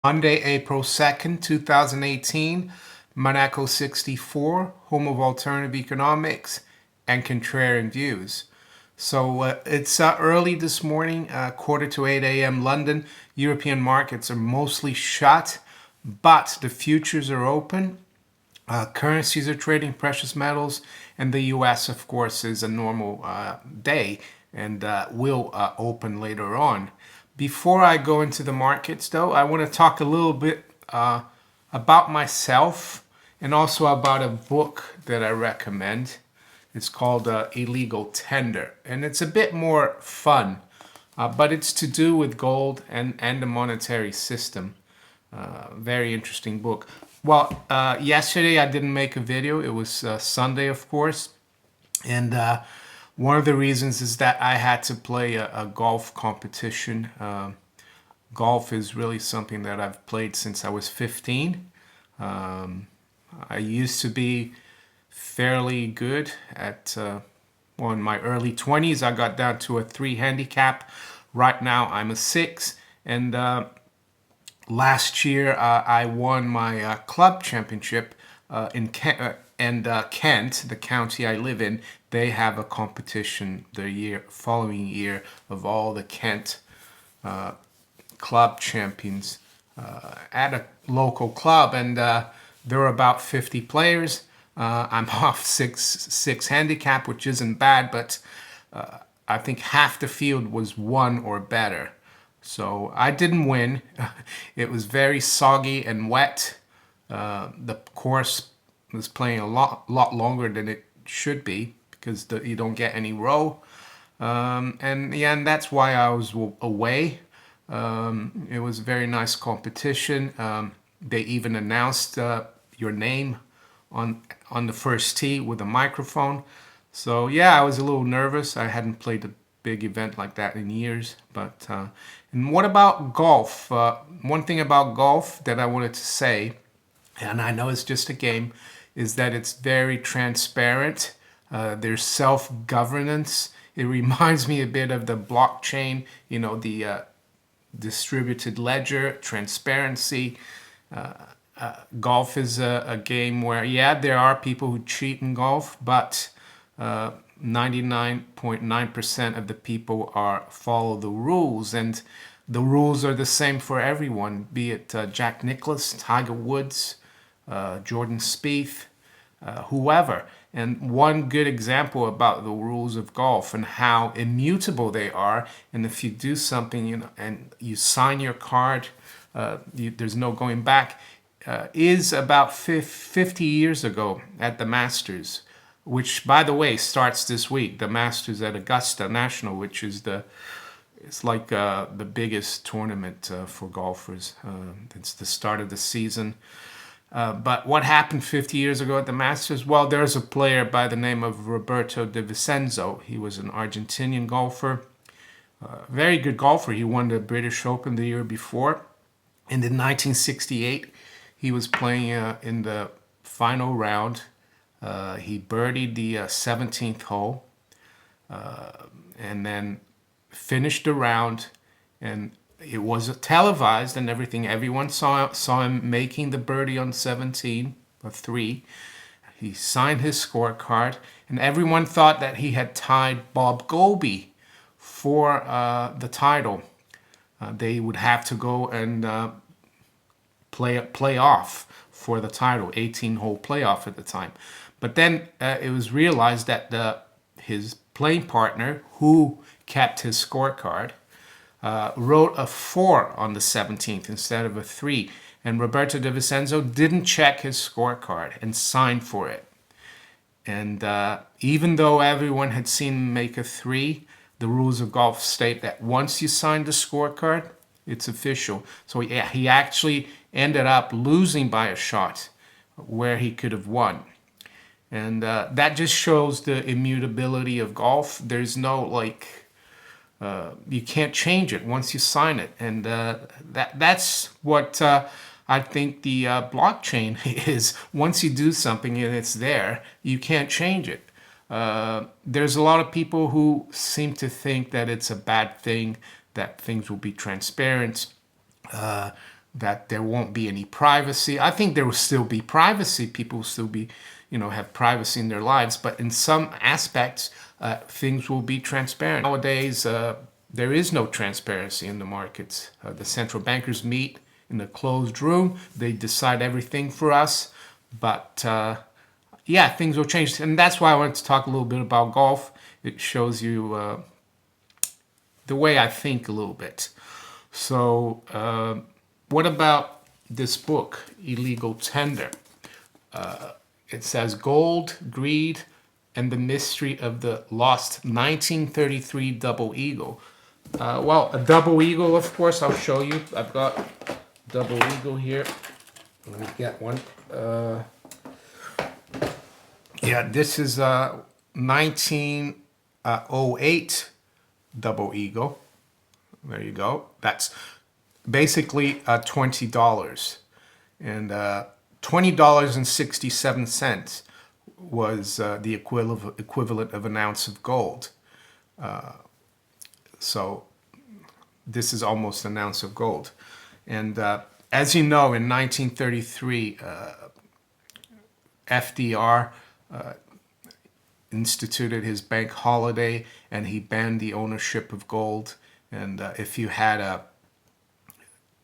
Monday, April 2nd, 2018, Monaco 64, home of alternative economics and contrarian views. So it's early this morning, quarter to 8 a.m. London. European markets are mostly shut, but the futures are open. Currencies are trading, precious metals, and the US, of course, is a normal day and will open later on. Before I go into the markets, though, I want to talk a little bit about myself and also about a book that I recommend. It's called Illegal Tender, and it's a bit more fun, but it's to do with gold and the monetary system. Very interesting book. Well, yesterday I didn't make a video. It was Sunday, of course. And one of the reasons is that I had to play a golf competition. Golf is really something that I've played since I was 15. I used to be fairly good at, well, in my early 20s, I got down to a 3 handicap. Right now, I'm a 6. And last year, I won my club championship in Kent, Kent, the county I live in. They have a competition the following year of all the Kent club champions at a local club, and there are about 50 players. I'm off six handicap, which isn't bad, but I think half the field was 1 or better. So I didn't win. It was very soggy and wet. The course was playing a lot longer than it should be because you don't get any row. And yeah, and that's why I was away. It was a very nice competition. They even announced your name on the first tee with a microphone. So yeah, I was a little nervous. I hadn't played a big event like that in years. But and what about golf? One thing about golf that I wanted to say, and I know it's just a game, is that it's very transparent. There's self-governance. It reminds me a bit of the blockchain, the distributed ledger, transparency. Golf is a game where, yeah, there are people who cheat in golf, but 99.9% of the people follow the rules, and the rules are the same for everyone, be it Jack Nicklaus, Tiger Woods, Jordan Spieth, whoever. And one good example about the rules of golf and how immutable they are, and if you do something, and you sign your card, there's no going back, is about 50 years ago at the Masters, which, by the way, starts this week. The Masters at Augusta National, which is it's like the biggest tournament for golfers. It's the start of the season. But what happened 50 years ago at the Masters? Well, there's a player by the name of Roberto De Vicenzo. He was an Argentinian golfer, very good golfer. He won the British Open the year before. And in 1968, he was playing in the final round. He birdied the 17th hole and then finished the round, and it was televised and everything. Everyone saw him making the birdie on 17, or 3. He signed his scorecard, and everyone thought that he had tied Bob Goalby for the title. They would have to go and play off for the title, 18-hole playoff at the time. But then it was realized that his playing partner, who kept his scorecard, wrote a 4 on the 17th instead of a 3. And Roberto De Vicenzo didn't check his scorecard and signed for it. And even though everyone had seen him make a 3, the rules of golf state that once you sign the scorecard, it's official. So yeah, he actually ended up losing by a shot where he could have won. And that just shows the immutability of golf. There's no, you can't change it once you sign it. And that's what I think the blockchain is. Once you do something and it's there, you can't change it. There's a lot of people who seem to think that it's a bad thing, that things will be transparent. that there won't be any privacy. I think there will still be privacy. People will still be, have privacy in their lives. But in some aspects, things will be transparent. Nowadays, there is no transparency in the markets. The central bankers meet in a closed room. They decide everything for us. But yeah, things will change. And that's why I wanted to talk a little bit about golf. It shows you the way I think a little bit. So what about this book, Illegal Tender? It says Gold, Greed, and the Mystery of the Lost 1933 Double Eagle. Well, a double eagle, of course, I'll show you. I've got double eagle here. Let me get one. Yeah, this is 1908 double eagle. There you go. That's basically $20. And $20.67 was the equivalent of an ounce of gold. So this is almost an ounce of gold. And as you know, in 1933, FDR instituted his bank holiday, and he banned the ownership of gold. And if you had a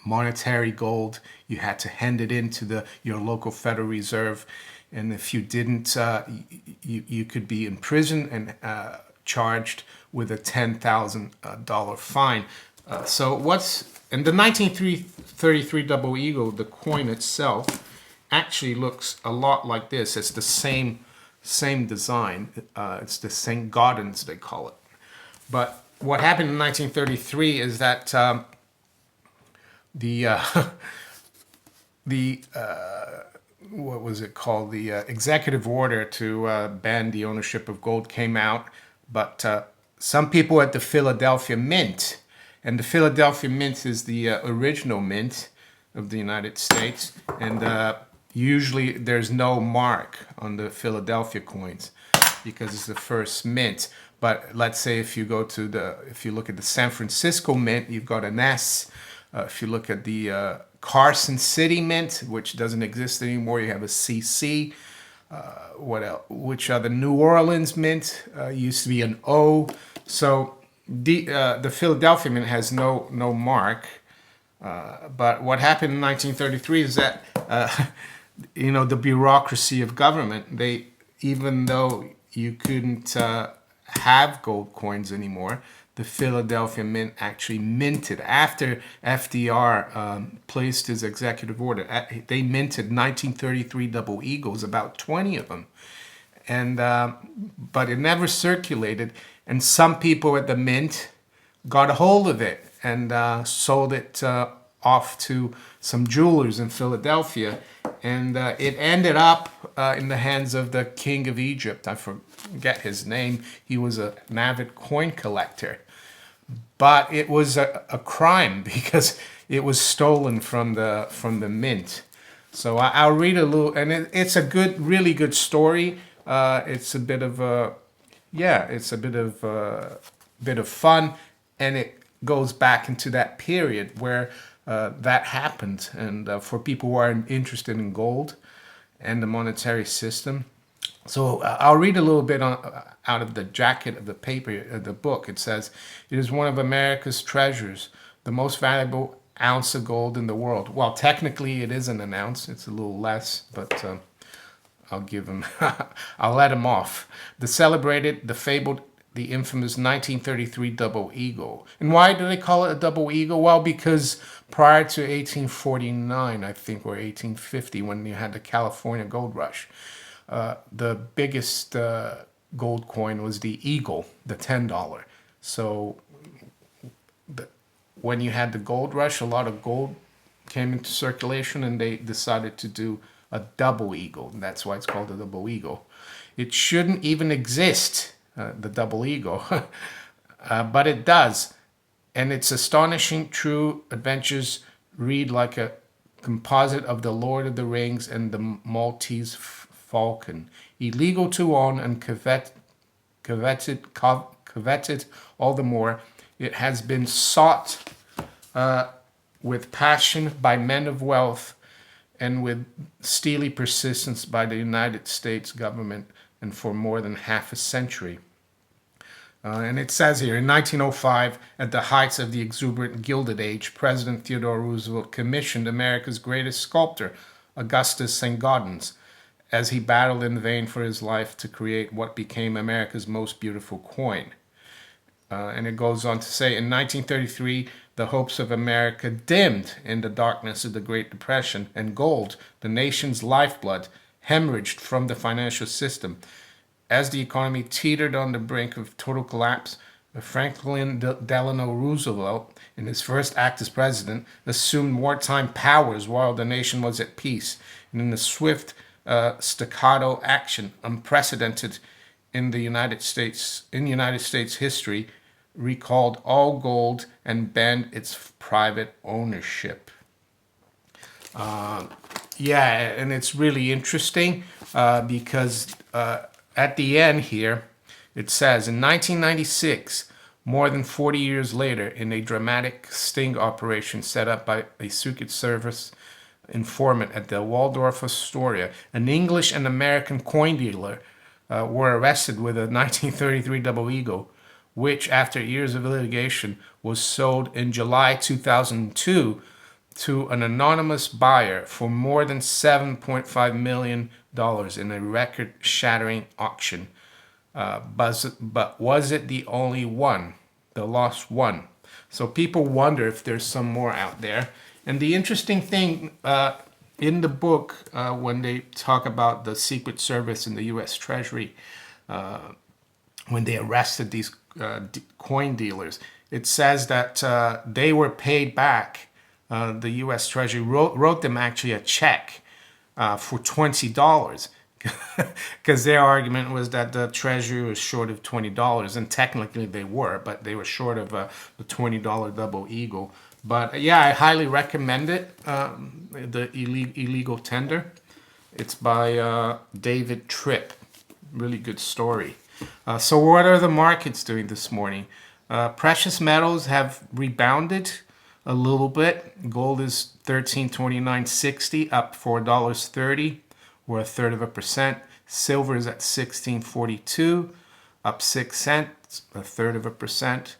monetary gold, you had to hand it in to your local Federal Reserve. And if you didn't, you could be in prison and charged with a $10,000 fine. So in the 1933 Double Eagle, the coin itself actually looks a lot like this. It's the same design. It's the St. Gaudens, they call it. But what happened in 1933 is that what was it called? The executive order to ban the ownership of gold came out, but some people at the Philadelphia Mint, and the Philadelphia Mint is the original mint of the United States, and usually there's no mark on the Philadelphia coins because it's the first mint. But let's say if you look at the San Francisco Mint, you've got an S. If you look at the Carson City Mint, which doesn't exist anymore, you have a CC. What else? Which are the New Orleans Mint? Used to be an O. So the Philadelphia Mint has no mark. But what happened in 1933 is that the bureaucracy of government, even though you couldn't have gold coins anymore, the Philadelphia Mint actually minted, after FDR placed his executive order, they minted 1933 double eagles, about 20 of them. And but it never circulated, and some people at the mint got a hold of it and sold it off to some jewelers in Philadelphia, and it ended up in the hands of the king of Egypt. I forget his name. He was an avid coin collector, but it was a crime because it was stolen from the mint. So I'll read a little, and it's a really good story. It's a bit of fun, and it goes back into that period where that happened. And for people who are interested in gold and the monetary system. So I'll read a little bit out of the jacket of the paper, the book. It says, "It is one of America's treasures, the most valuable ounce of gold in the world." Well, technically it isn't an ounce. It's a little less, but I'll give him, I'll let him off. The celebrated, the fabled, the infamous 1933 double eagle. And why do they call it a double eagle? Well, because prior to 1849, I think, or 1850, when you had the California gold rush, the biggest gold coin was the eagle, the $10. So when you had the gold rush, a lot of gold came into circulation, and they decided to do a double eagle. And that's why it's called a double eagle. It shouldn't even exist, the double eagle, but it does. And its astonishing true adventures read like a composite of The Lord of the Rings and the Maltese Falcon. Illegal to own and coveted all the more. It has been sought with passion by men of wealth and with steely persistence by the United States government, and for more than half a century. And it says here, in 1905, at the heights of the exuberant Gilded Age, President Theodore Roosevelt commissioned America's greatest sculptor, Augustus St. Gaudens, as he battled in vain for his life to create what became America's most beautiful coin. And it goes on to say, in 1933, the hopes of America dimmed in the darkness of the Great Depression, and gold, the nation's lifeblood, hemorrhaged from the financial system. As the economy teetered on the brink of total collapse, Franklin Delano Roosevelt, in his first act as president, assumed wartime powers while the nation was at peace. And in a swift staccato action, unprecedented in the United States history, recalled all gold and banned its private ownership. Yeah, and it's really interesting because at the end here, it says, in 1996, more than 40 years later, in a dramatic sting operation set up by a Secret Service informant at the Waldorf Astoria, an English and American coin dealer were arrested with a 1933 double eagle, which, after years of litigation, was sold in July 2002 to an anonymous buyer for more than $7.5 million in a record-shattering auction. But was it the only one, the lost one? So people wonder if there's some more out there. And the interesting thing in the book, when they talk about the Secret Service and the U.S. Treasury, when they arrested these coin dealers, it says that they were paid back. The U.S. Treasury wrote them actually a check for $20 because their argument was that the Treasury was short of $20, and technically they were, but they were short of the $20 double eagle. But yeah, I highly recommend it, the illegal tender. It's by David Tripp. Really good story. So what are the markets doing this morning? Precious metals have rebounded a little bit. Gold is $1329.60, up $4.30, or 1/3%. Silver is at $16.42, up 6 cents, 1/3%.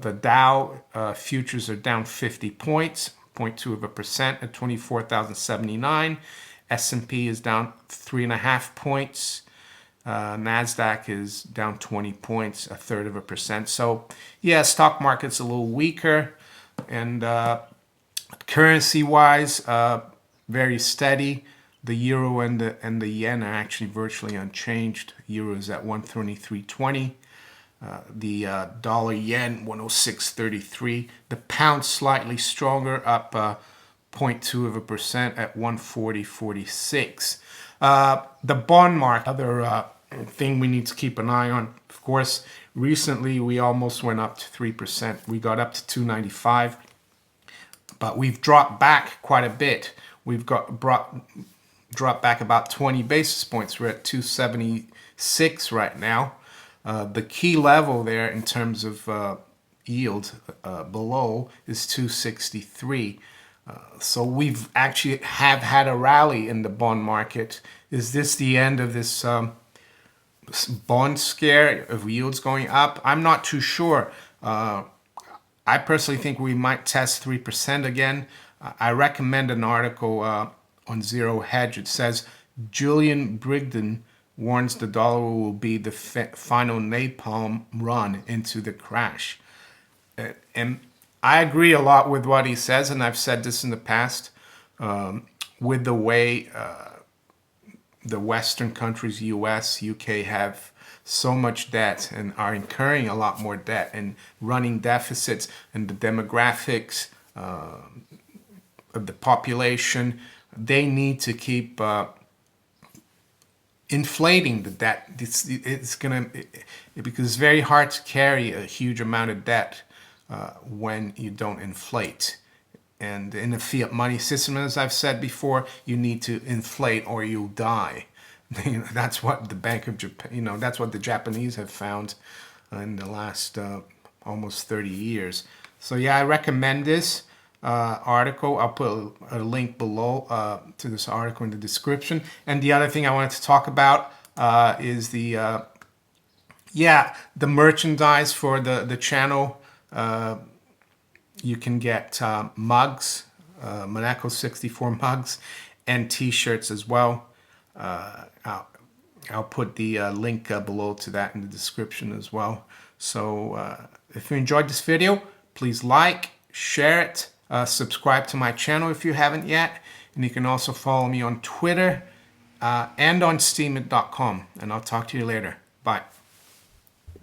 The Dow futures are down 50 points, 0.2% at 24,079. S&P is down 3.5 points. NASDAQ is down 20 points, 1/3%. So yeah, stock market's a little weaker, and currency-wise, very steady. The euro and the yen are actually virtually unchanged. Euro is at 123.20. The dollar yen 106.33. The pound slightly stronger, up 0.2% at 140.46. The bond market, other thing we need to keep an eye on. Of course, recently we almost went up to 3%. We got up to 295, but we've dropped back quite a bit. We've dropped back about 20 basis points. We're at 276 right now. The key level there in terms of yield below is 263. So we've actually have had a rally in the bond market. Is this the end of this bond scare of yields going up? I'm not too sure. I personally think we might test 3% again. I recommend an article on Zero Hedge. It says Julian Brigden warns the dollar will be the final napalm run into the crash. And I agree a lot with what he says, and I've said this in the past, with the way the Western countries, US, UK, have so much debt and are incurring a lot more debt and running deficits, and the demographics of the population, they need to keep inflating the debt. It's gonna, because it's very hard to carry a huge amount of debt when you don't inflate. And in the fiat money system, as I've said before, you need to inflate or you'll die. That's what the Bank of Japan, that's what the Japanese have found in the last almost 30 years. So yeah, I recommend this. article. I'll put a link below to this article in the description. And the other thing I wanted to talk about is the merchandise for the channel. You can get mugs, Monaco 64 mugs, and t-shirts as well. I'll put the link below to that in the description as well. So if you enjoyed this video, please like, share it, subscribe to my channel if you haven't yet, and you can also follow me on Twitter and on steemit.com. And I'll talk to you later. Bye.